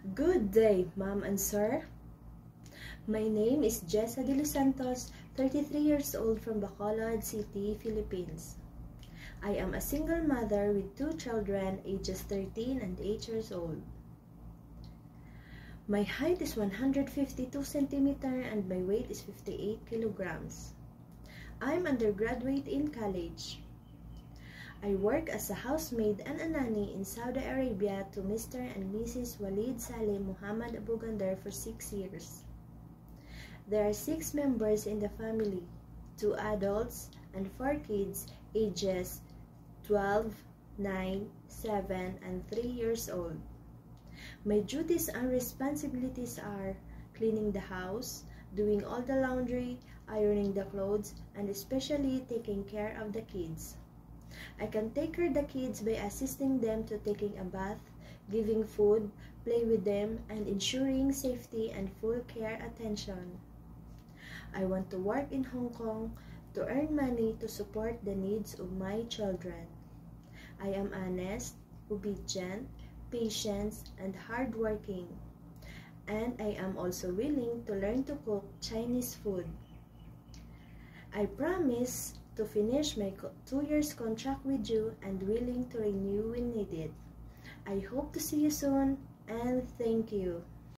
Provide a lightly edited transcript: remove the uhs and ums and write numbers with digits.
Good day, Ma'am and Sir. My name is Jessa de los Santos, 33 years old from Bacolod City, Philippines. I am a single mother with 2 children, ages 13 and 8 years old. My height is 152 centimeter and my weight is 58 kilograms. I'm undergraduate in college. I work as a housemaid and a nanny in Saudi Arabia to Mr. and Mrs. Walid Saleh Muhammad Abu Gandar for 6 years. There are 6 members in the family, 2 adults and 4 kids ages 12, 9, 7, and 3 years old. My duties and responsibilities are cleaning the house, doing all the laundry, ironing the clothes, and especially taking care of the kids. I can take care of the kids by assisting them to taking a bath, giving food, play with them, and ensuring safety and full care attention. I want to work in Hong Kong to earn money to support the needs of my children. I am honest, obedient, patient, and hardworking. And I am also willing to learn to cook Chinese food. I promise to finish my 2 years contract with you and willing to renew when needed. I hope to see you soon and thank you.